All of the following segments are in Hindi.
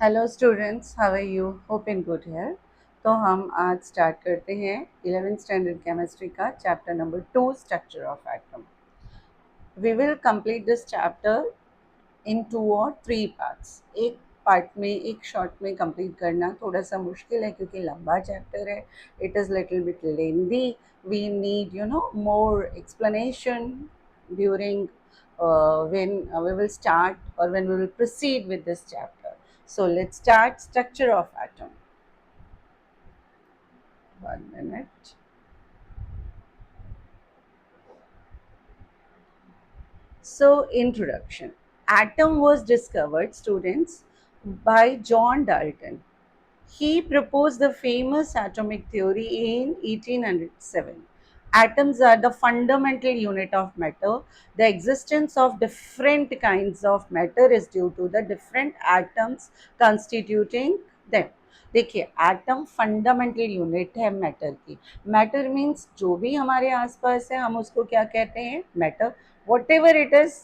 Hello students, how are you? Hope in good hair. तो हम आज स्टार्ट करते हैं 11th स्टैंडर्ड केमिस्ट्री का chapter number 2, structure of atom. We will complete this chapter in 2 और 3 पार्ट्स। एक पार्ट में, एक शॉर्ट में कंप्लीट करना थोड़ा सा मुश्किल है क्योंकि लंबा चैप्टर है। It is little bit lengthy. We need more explanation during when we will start or when we will proceed with this chapter. So let's start structure of atom. 1 minute. So, introduction. Atom was discovered, students, by John Dalton. He proposed the famous atomic theory in 1807. Atoms are the fundamental unit of matter. The existence of different kinds of matter is due to the different atoms constituting them. देखिए, एटम फंडामेंटल यूनिट है मैटर की। मैटर मीन्स जो भी हमारे आसपास है हम उसको क्या कहते हैं? Matter. What ever it is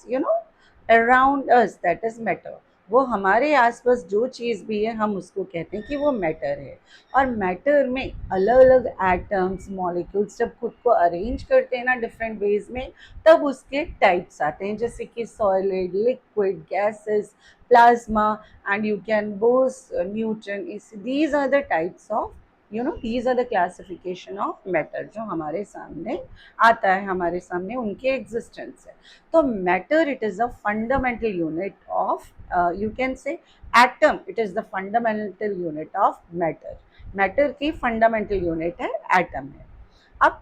around us, that is matter. वो हमारे आसपास जो चीज़ भी है हम उसको कहते हैं कि वो मैटर है। और मैटर में अलग अलग एटम्स, मॉलिक्यूल्स जब खुद को अरेंज करते हैं ना डिफरेंट वेज में, तब उसके टाइप्स आते हैं, जैसे कि solid, liquid, gases, plasma, and you can both neutron is these are the types of these are the classification of matter जो हमारे सामने आता है, हमारे सामने उनके एग्जिस्टेंस है। तो matter it is a fundamental unit of you can से atom it is the fundamental unit of matter. Matter की फंडामेंटल यूनिट है, एटम है। अब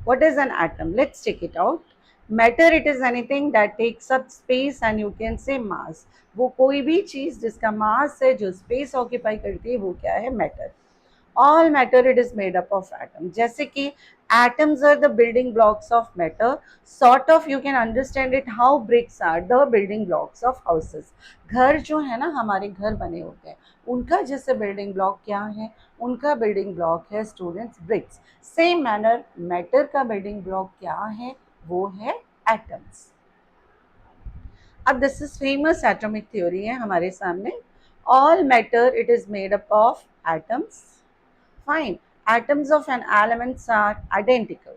what is an atom? Let's check it out. Matter it is anything that takes up space and you can say mass. वो कोई भी चीज जिसका मास है, जो स्पेस ऑक्यूपाई करती है, वो क्या है? Matter. All matter it is made up of atom. जैसे कि atoms are the building blocks of matter. Sort of you can understand it how bricks are the building blocks of houses. घर जो है ना, हमारे घर बने होते हैं, उनका जैसे बिल्डिंग ब्लॉक क्या है? उनका बिल्डिंग ब्लॉक है students bricks. Same manner matter का बिल्डिंग ब्लॉक क्या है? वो है एटम्स। अब this is famous atomic theory है हमारे सामने। All matter it is made up of atoms. Fine. Atoms of an elements are identical.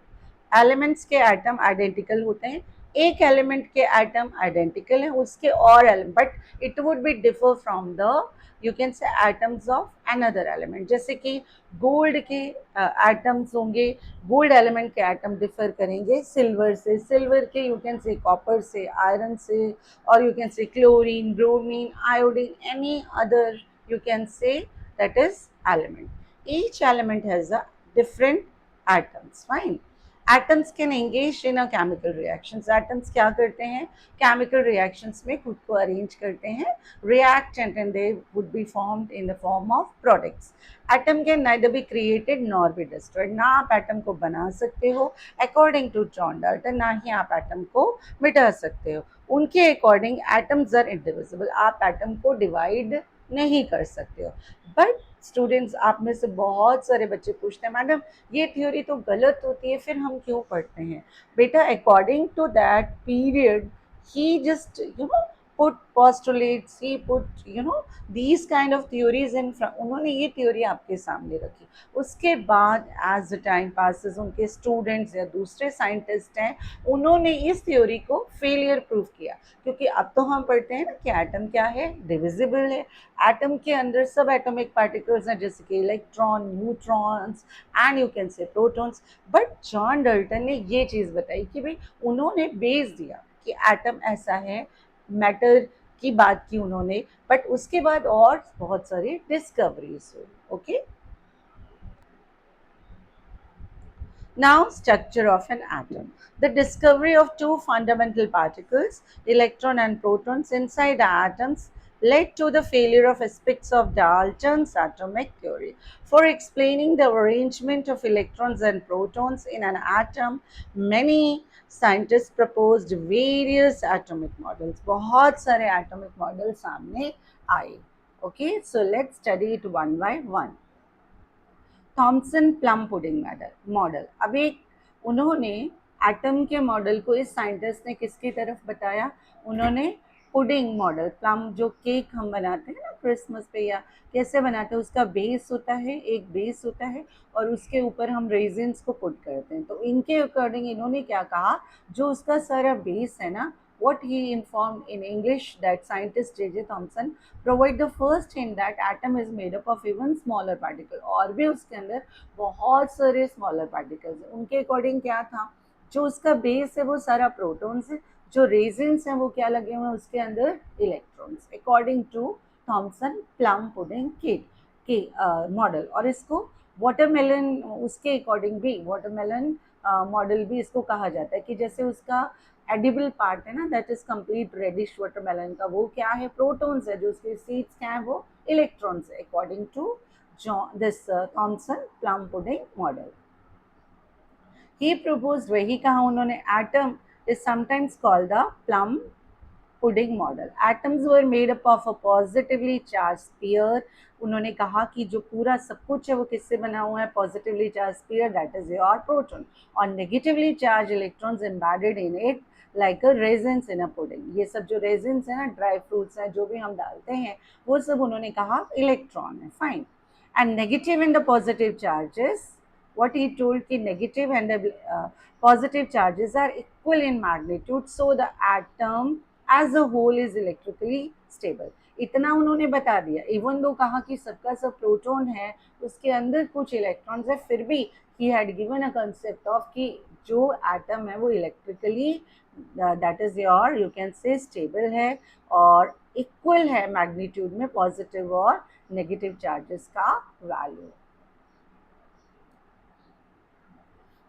Elements के एटम आइडेंटिकल होते हैं। एक एलिमेंट के एटम आइडेंटिकल है उसके और element, but it would be differ from the you can से एटम्स ऑफ अनदर एलिमेंट। जैसे कि गोल्ड के एटम्स होंगे, गोल्ड एलिमेंट के एटम डिफर करेंगे सिल्वर से, सिल्वर के यू कैन से कॉपर से, आयरन से, और यू कैन से chlorine, bromine, iodine, any other you can say that is element. Each element has a different atoms. Fine. Atoms can engage in a chemical reactions. Atoms क्या करते हैं? Chemical reactions में खुद को arrange करते हैं, reactant, and they would be formed in the form of products. Atom can neither be created nor be destroyed. ना आप एटम को बना सकते हो according to John Dalton, ना ही आप एटम को मिटा सकते हो। उनके अकॉर्डिंग एटम्स आर इंडिविजिबल। आप एटम को डिवाइड नहीं कर सकते हो। बट स्टूडेंट्स, आप में से बहुत सारे बच्चे पूछते हैं, मैडम ये थ्योरी तो गलत होती है, फिर हम क्यों पढ़ते हैं? बेटा, according to that period he just put postulates, he put these kind of theories in front. उन्होंने ये थ्योरी आपके सामने रखी। उसके बाद एज द टाइम पासिस उनके स्टूडेंट्स या दूसरे साइंटिस्ट हैं, उन्होंने इस थ्योरी को फेलियर प्रूफ किया। क्योंकि अब तो हम पढ़ते हैं ना कि एटम क्या है? डिविजिबल है। एटम के अंदर सब एटॉमिक पार्टिकल्स हैं, जैसे कि electron, neutrons, and you can say protons. But John Dalton ने ये चीज़ बताई कि भाई उन्होंने बेस दिया कि एटम ऐसा है, मैटर की बात की उन्होंने, बट उसके बाद और बहुत सारी डिस्कवरीज हुई। Okay, now, structure of an atom. The discovery of two fundamental particles, electron and protons, inside the atoms led to the failure of aspects of Dalton's atomic theory. For explaining the arrangement of electrons and protons in an atom, many scientists proposed various atomic models. बहुत सारे atomic models सामने आए. Okay, so let's study it one by one. Thomson plum pudding model. अब एक उन्होंने एटम के मॉडल को इस साइंटिस्ट ने किसकी तरफ बताया? उन्होंने पुडिंग मॉडल, प्लम जो केक हम बनाते हैं ना क्रिसमस पे या कैसे बनाते हैं, उसका बेस होता है, एक बेस होता है और उसके ऊपर हम रेजिन्स को पुट करते हैं। तो इनके अकॉर्डिंग इन्होंने क्या कहा, जो उसका सारा बेस है ना, what he informed in English that scientist J.J. Thomson provide the first hint that atom is made up of even smaller particle, और भी उसके अंदर बहुत सारे स्मॉलर पार्टिकल्स हैं। उनके अकॉर्डिंग क्या था, जो उसका बेस है वो सारा प्रोटॉन्स है, जो रेजिन्स हैं वो क्या लगे हुए हैं उसके अंदर, electrons, according to Thomson plum pudding cake के मॉडल। और इसको वाटरमेलन, उसके अकॉर्डिंग भी वाटरमेलन मॉडल भी इसको कहा जाता है कि जैसे उसका एडिबल पार्ट है ना, that is complete reddish watermelon का, वो क्या है, प्रोटॉन्स है, जो उसके सीड्स क्या है वो इलेक्ट्रॉन्स है, according to this Thomson plum pudding model. He proposed, वही कहा उन्होंने, atom is sometimes called the plum pudding model. Atoms were made up of a positively charge sphere. उन्होंने कहा कि जो पूरा सब कुछ है वो किससे बना हुआ है, positively charge sphere, that is your proton, और negatively charge electrons embedded in it like a raisins in a pudding. ये सब जो रेजिन्स है ना, ड्राई फ्रूट्स हैं, जो भी हम डालते हैं वो सब उन्होंने कहा इलेक्ट्रॉन है, fine. And negative in the positive charges, what he told कि negative and the positive charges are equal in magnitude, so the atom as a whole is electrically stable। इतना उन्होंने बता दिया, इवन दो कहा कि सबका सब प्रोटॉन है, उसके अंदर कुछ इलेक्ट्रॉन्स है, फिर भी he had given a concept of कि जो एटम है वो electrically that is your you can से स्टेबल है और इक्वल है मैग्नीट्यूड में पॉजिटिव और नेगेटिव चार्जेस का वैल्यू।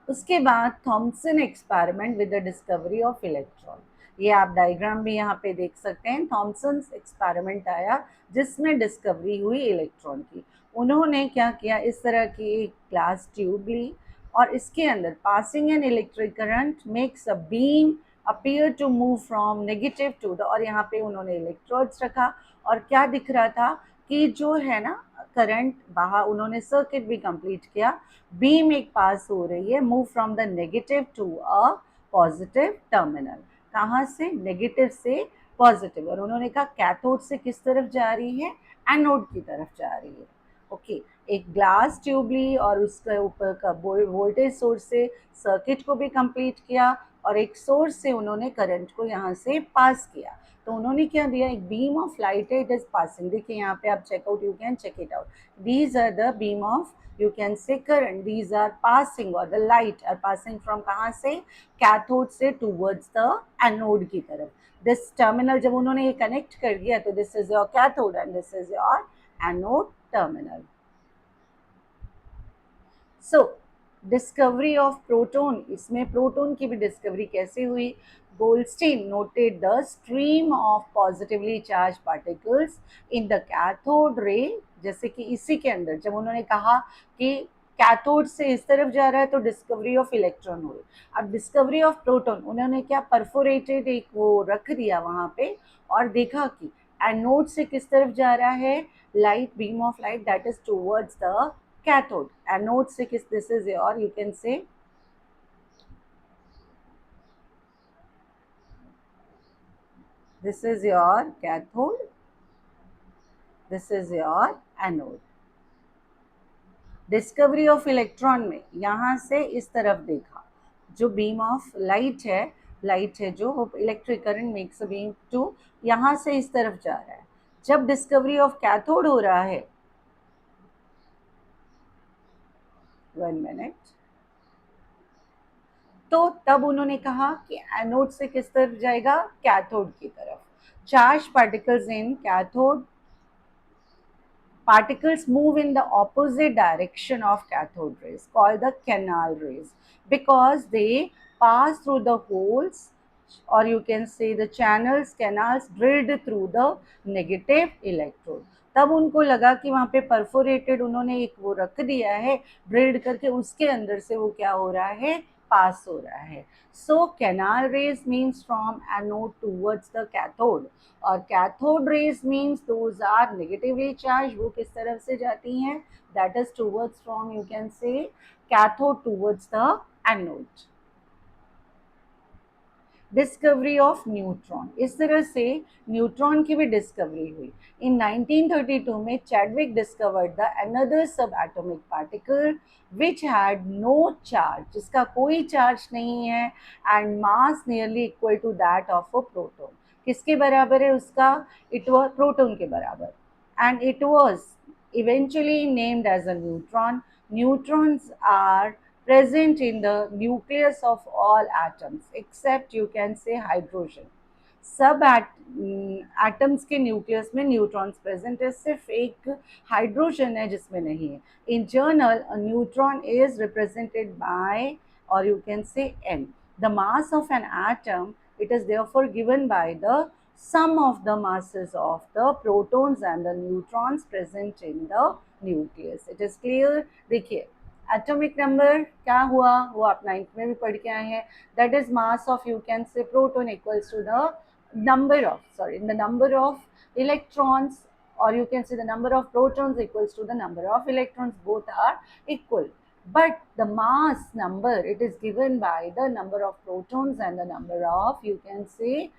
उसके बाद Thomson experiment with the discovery of electron, ये आप डायग्राम भी यहाँ पे देख सकते हैं। थॉमसन एक्सपेरिमेंट आया जिसमें डिस्कवरी हुई इलेक्ट्रॉन की। उन्होंने क्या किया, इस तरह की एक ग्लास ट्यूब ली और इसके अंदर passing an electric current makes a beam appear to move from negative to the, और यहाँ पे उन्होंने इलेक्ट्रोड्स रखा और क्या दिख रहा था कि जो है ना करंट बाहर, उन्होंने सर्किट भी कंप्लीट किया, बीम एक पास हो रही है, move from the negative to a positive terminal. कहाँ से, नेगेटिव से पॉजिटिव, और उन्होंने कहा कैथोड से किस तरफ जा रही है, एनोड की तरफ जा रही है। ओके, एक ग्लास ट्यूब ली और उसके ऊपर का वोल्टेज सोर्स से सर्किट को भी कंप्लीट किया और एक सोर्स से उन्होंने करंट को यहाँ से पास किया। तो उन्होंने क्या दिया, एक बीम ऑफ लाइट है, इट इज पासिंग, देखिए यहाँ पे आप check out, you can check it out, these are the beam of, you can say current, these are passing or the light are passing from कहाँ से, कैथोड से towards the एनोड की तरफ। दिस टर्मिनल जब उन्होंने ये कनेक्ट कर दिया तो this is your cathode and this is your anode terminal. So discovery of proton, इसमें प्रोटॉन की भी डिस्कवरी कैसे हुई, Goldstein noted the stream of positively charge particles in the cathode ray, जैसे कि इसी के अंदर जब उन्होंने कहा कि कैथोड से इस तरफ जा रहा है तो डिस्कवरी ऑफ इलेक्ट्रॉन हुई। अब डिस्कवरी ऑफ प्रोटॉन, उन्होंने क्या परफोरेटेड एक वो रख दिया वहाँ पे और देखा कि एनोड से किस तरफ जा रहा है, light, beam of light that is towards the cathode, anode से किस, this is your, you can say this is your cathode, this is your anode। Discovery of electron में यहाँ से इस तरफ देखा, जो बीम ऑफ लाइट है जो electric current makes a beam to, यहाँ से इस तरफ जा रहा है। जब डिस्कवरी ऑफ कैथोड हो रहा है, 1 मिनट, तो तब उन्होंने कहा कि एनोड से किस तरफ जाएगा, कैथोड की तरफ। Charge particles in cathode, particles move in the opposite direction of cathode rays called the canal rays because they pass through the holes, or you can say the channels, canals drilled through the negative electrode। तब उनको लगा कि वहाँ पे परफोरेटेड उन्होंने एक वो रख दिया है, ड्रिल्ड करके उसके अंदर से वो क्या हो रहा है, पास हो रहा है। So canal rays means from anode towards the cathode, और cathode rays means those are negatively charge, वो किस तरफ से जाती हैं, that is towards from, you can say cathode towards the anode. Discovery of neutron, इस तरह से न्यूट्रॉन की भी डिस्कवरी हुई। इन 1932 में Chadwick discovered the another sub atomic particle which had no charge, जिसका कोई चार्ज नहीं है, and mass nearly equal to that of a proton. किसके बराबर है उसका? इट वाज प्रोटॉन के बराबर, and it was eventually named as a neutron. Neutrons are present in the nucleus of all atoms except you can say hydrogen. सब एटम्स के न्यूक्लियस में न्यूट्रॉन्स प्रेजेंट है, सिर्फ एक हाइड्रोजन है जिसमें नहीं है। In general a neutron is represented by और you can say n, the mass of an atom, it is therefore given by the sum of the masses of the protons and the neutrons present in the nucleus. It is clear? देखिए एटॉमिक नंबर क्या हुआ वो आप 9th में भी पढ़ के आए हैं, that is mass of you can say proton equals to the number of, sorry, the number of electrons, or you can say the number of protons equals to the number of electrons, both are equal. But the mass number, it is given by the number of protons and the number of you can say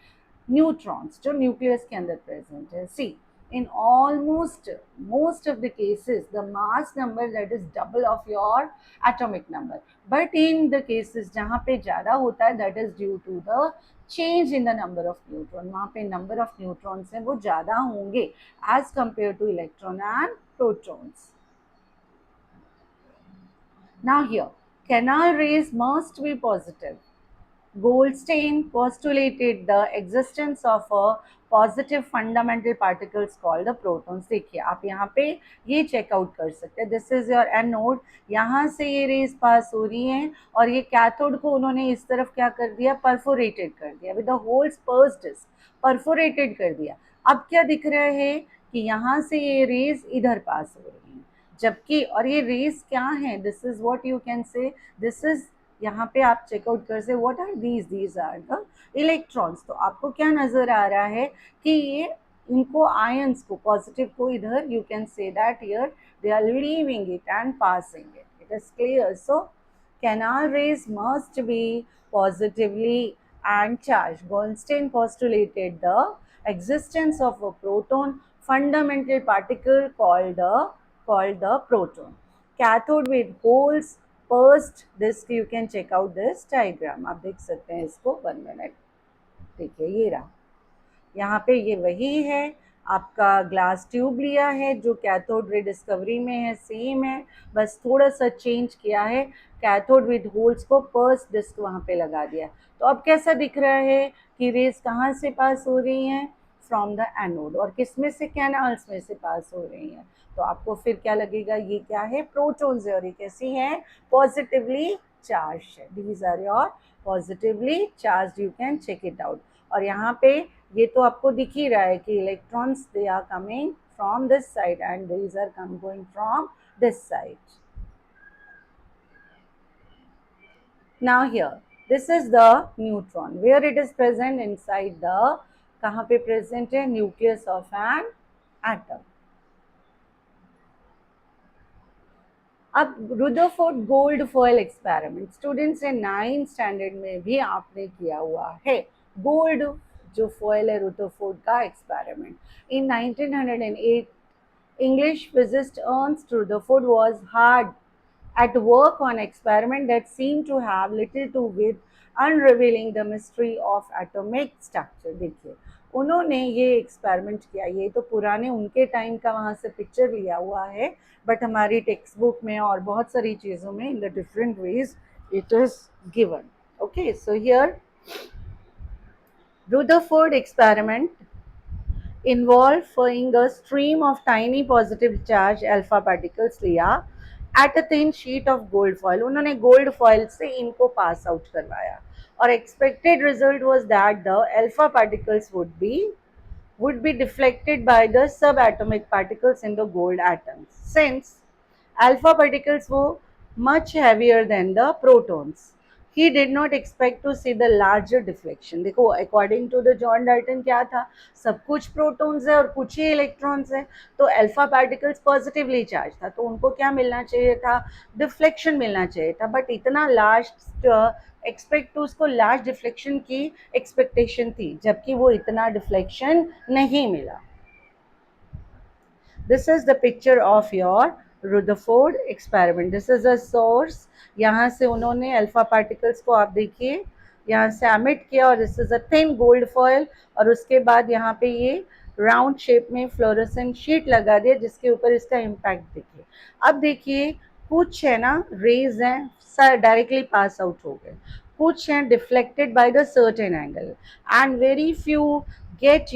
neutrons जो न्यूक्लियस के अंदर प्रेजेंट है। सी in almost most of the cases the mass number that is double of your atomic number, but in the cases जहाँ पे ज़्यादा होता है that is due to the change in the number of neutron, वहाँ पे number of neutrons हैं वो ज़्यादा होंगे as compared to electron and protons. Now here canal rays must be positive. Goldstein postulated the existence of a positive fundamental particles called the protons. देखिए आप यहाँ पे ये चेकआउट कर सकते हैं, दिस इज योर एनोड, यहाँ से ये रेज पास हो रही हैं और ये कैथोड को उन्होंने इस तरफ क्या कर दिया, परफोरेटेड कर दिया with the holes pierced disc, perforated कर दिया। अब क्या दिख रहा है कि यहाँ से ये रेज इधर पास हो रही हैं, जबकि और ये रेज क्या है, this is what you can say, this is यहाँ पे आप चेकआउट कर say what are these are the electrons. तो आपको क्या नजर आ रहा है कि ये इनको आयंस को पॉजिटिव को इधर you can say that here they are leaving it and passing it, it is clear. So canal rays must be positively and charged. Goldstein postulated the existence of a proton fundamental particle called the proton. Cathode with holes first disk, you can check out this diagram, आप देख सकते हैं इसको 1 minute। देखिए ये रहा, यहाँ पे ये वही है, आपका ग्लास ट्यूब लिया है जो कैथोड रे डिस्कवरी में है, सेम है, बस थोड़ा सा चेंज किया है, कैथोड विद होल्स को पर्स डिस्क वहाँ पे लगा दिया। तो अब कैसा दिख रहा है कि रेज कहाँ से पास हो रही हैं, फ्रॉम द एनोड, और किस में से, कैनाल्स में से पास हो रही हैं। तो आपको फिर क्या लगेगा, ये क्या है, प्रोटॉन्स है, और ये कैसी हैं, पॉजिटिवली चार्ज है, these are your positively charge, you can check it out. और यहाँ पे ये तो आपको दिख ही रहा है कि electrons they are coming from this side and these are going from this side. Now here this is the neutron where it is present inside the, कहाँ पे present है, nucleus of an atom। अब Rutherford gold foil experiment students ने 9th स्टैंडर्ड में भी आपने किया हुआ है, गोल्ड जो फॉयल है रुदरफोर्ड का experiment. In 1908 English physicist Ernst Rutherford was hard at work on experiment that seemed to have little to with unrevealing the mystery of atomic structure। देखिए उन्होंने ये एक्सपेरिमेंट किया, ये तो पुराने उनके टाइम का वहाँ से पिक्चर लिया हुआ है, बट हमारी टेक्स्ट बुक में और बहुत सारी चीज़ों में in the different ways it is given. Okay, so here Rutherford experiment involved firing a stream of tiny positive charge alpha particles लिया at a thin sheet of gold foil, उन्होंने gold foil से इनको pass out करवाया, और expected result was that the alpha particles would be deflected by the subatomic particles in the gold atoms, since alpha particles were much heavier than the protons. He did not expect to see the larger deflection. देखो according to the John Dalton क्या था, सब कुछ प्रोटॉन्स है और कुछ ही इलेक्ट्रॉन्स है, तो अल्फा पार्टिकल्स पॉजिटिवली चार्ज था, तो उनको क्या मिलना चाहिए था, डिफ्लेक्शन मिलना चाहिए था. बट इतना लार्ज एक्सपेक्ट टू उसको लार्ज डिफ्लेक्शन की एक्सपेक्टेशन थी, जबकि वो इतना डिफ्लेक्शन नहीं मिला. This is the picture of your Rutherford experiment. This is a source. यहाँ से उन्होंने अल्फा पार्टिकल्स को आप देखिए यहाँ से एमिट किया, और this is a thin gold foil, और उसके बाद यहाँ पे ये राउंड शेप में फ्लोरोसेंट शीट लगा दिया जिसके ऊपर इसका इम्पैक्ट देखिए. अब देखिए कुछ है ना रेज हैं डायरेक्टली पास आउट हो गए, कुछ हैं deflected by the certain angle, and very few get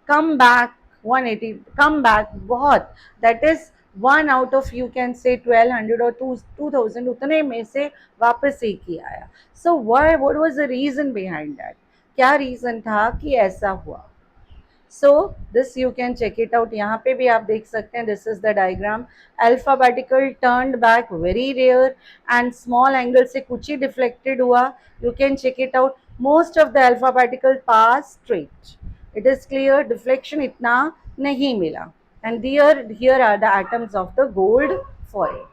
come back 180, come back बहुत, that is one out of you can say 1200 or 2000 उतने में से वापस एक ही आया. So what was the reason behind that? क्या reason था कि ऐसा हुआ? So this you can check it out. यहाँ पे भी आप देख सकते हैं, this is the diagram. Alpha particle turned back very rare and small angle से कुछ ही deflected हुआ. You can check it out. Most of the alpha particle pass straight. It is clear deflection इतना नहीं मिला. And here are the atoms of the gold foil.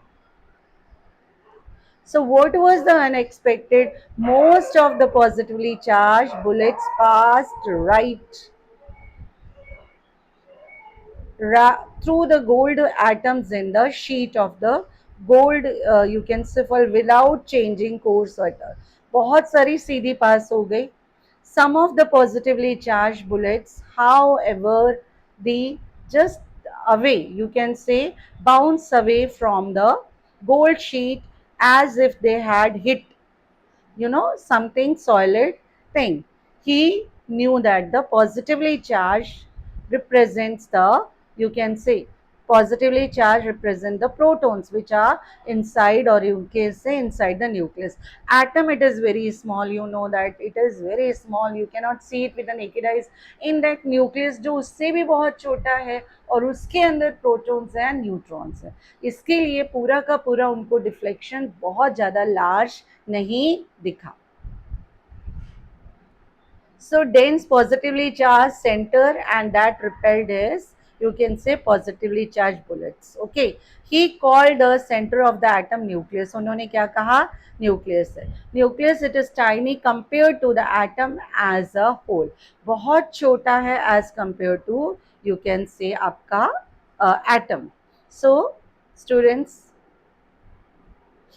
So what was the unexpected? Most of the positively charged bullets passed right through the gold atoms in the sheet of the gold you can say for without changing course at all. बहुत सारी सीधी पास हो गई. Some of the positively charged bullets, however, the just away you can say bounce away from the gold sheet as if they had hit something solid thing. He knew that the positively charged represents the, you can say, positively charged represent the protons which are inside, or you can say inside the nucleus. Atom, it is very small, you know that it is very small, you cannot see it with the naked eyes. In that nucleus जो उससे भी बहुत छोटा है और उसके अंदर प्रोटॉन्स हैं न्यूट्रॉन्स हैं, इसके लिए पूरा का पूरा उनको डिफ्लेक्शन बहुत ज़्यादा लार्ज नहीं दिखा. So dense positively charged center, and that repelled is, you can say, positively charged bullets. Okay, he called the center of the atom nucleus. उन्होंने क्या कहा, nucleus है. Nucleus, it is tiny compared to the atom as a whole. बहुत छोटा है as compared to, you can say, आपका atom. So students,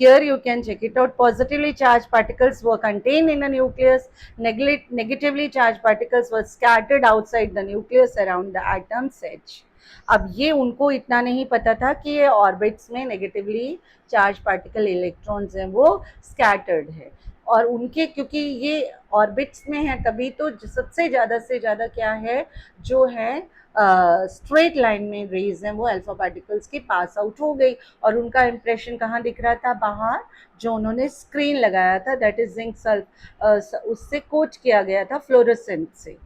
here you can check it out. Positively charged particles were contained in the nucleus. Negatively charged particles were scattered outside the nucleus around the atom's edge. अब ये उनको इतना नहीं पता था कि ये ऑर्बिट्स में नेगेटिवली चार्ज पार्टिकल इलेक्ट्रॉन्स हैं वो स्कैटर्ड है, और उनके क्योंकि ये ऑर्बिट्स में है तभी तो सबसे ज़्यादा से ज़्यादा क्या है जो है स्ट्रेट लाइन में रेज हैं वो अल्फा पार्टिकल्स के पास आउट हो गई, और उनका इंप्रेशन कहाँ दिख रहा था, बाहर जो उन्होंने स्क्रीन लगाया था, दैट इज जिंक सल्फ, उससे कोट किया गया था फ्लोरोसेंट से,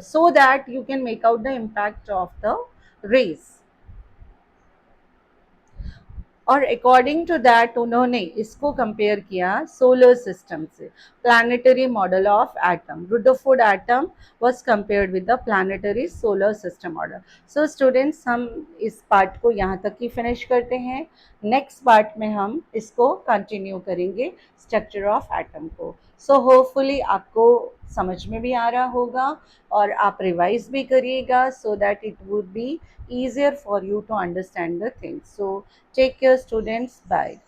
so that you can make out the impact of the rays. और अकॉर्डिंग टू दैट उन्होंने इसको कंपेयर किया सोलर सिस्टम से, planetary model of atom. Rutherford atom was compared with the planetary solar system model. So students, हम इस पार्ट को यहाँ तक ही फिनिश करते हैं. नेक्स्ट पार्ट में हम इसको कंटिन्यू करेंगे स्ट्रक्चर ऑफ एटम को. सो होपफुली आपको समझ में भी आ रहा होगा और आप रिवाइज भी करिएगा, so that it would be easier for you to understand the things. So take care students, bye.